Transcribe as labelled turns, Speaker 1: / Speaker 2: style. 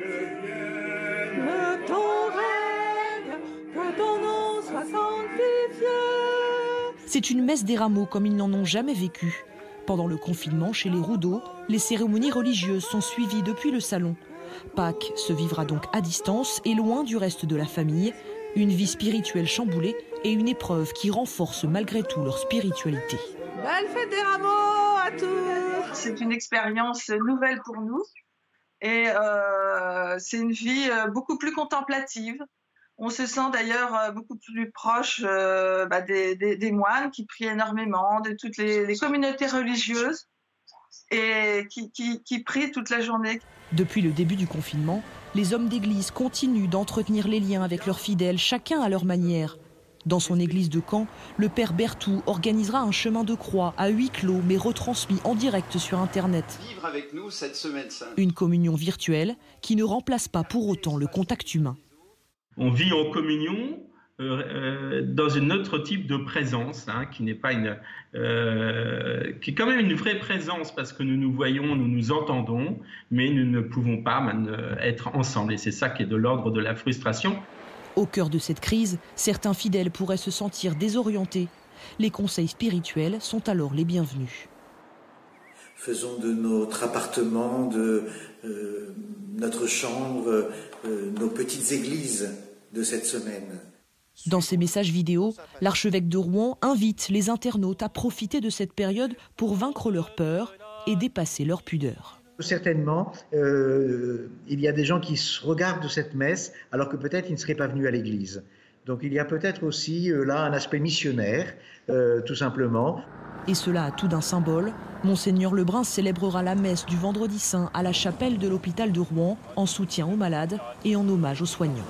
Speaker 1: Que ton règne, que ton nom soit sanctifié.
Speaker 2: C'est une messe des rameaux comme ils n'en ont jamais vécu. Pendant le confinement, chez les Roudot, les cérémonies religieuses sont suivies depuis le salon. Pâques se vivra donc à distance et loin du reste de la famille. Une vie spirituelle chamboulée et une épreuve qui renforce malgré tout leur spiritualité.
Speaker 1: Belle fête des rameaux à tous.
Speaker 3: C'est une expérience nouvelle pour nous et c'est une vie beaucoup plus contemplative. On se sent d'ailleurs beaucoup plus proche des moines qui prient énormément, de toutes les communautés religieuses et qui prient toute la journée.
Speaker 2: Depuis le début du confinement, les hommes d'église continuent d'entretenir les liens avec leurs fidèles, chacun à leur manière. Dans son église de Caen, le père Berthou organisera un chemin de croix à huis clos mais retransmis en direct sur Internet.
Speaker 4: Vivre avec nous cette semaine sainte.
Speaker 2: Une communion virtuelle qui ne remplace pas pour autant le contact humain.
Speaker 5: On vit en communion dans un autre type de présence, qui n'est pas qui est quand même une vraie présence parce que nous nous voyons, nous nous entendons, mais nous ne pouvons pas être ensemble. Et c'est ça qui est de l'ordre de la frustration.
Speaker 2: Au cœur de cette crise, certains fidèles pourraient se sentir désorientés. Les conseils spirituels sont alors les bienvenus.
Speaker 6: Faisons de notre appartement, de notre chambre, nos petites églises de cette semaine.
Speaker 2: Dans ses messages vidéo, l'archevêque de Rouen invite les internautes à profiter de cette période pour vaincre leur peur et dépasser leur pudeur.
Speaker 7: Certainement, il y a des gens qui regardent cette messe alors que peut-être ils ne seraient pas venus à l'église. Donc il y a peut-être aussi là un aspect missionnaire, tout simplement.
Speaker 2: Et cela a tout d'un symbole. Monseigneur Lebrun célébrera la messe du Vendredi Saint à la chapelle de l'hôpital de Rouen en soutien aux malades et en hommage aux soignants.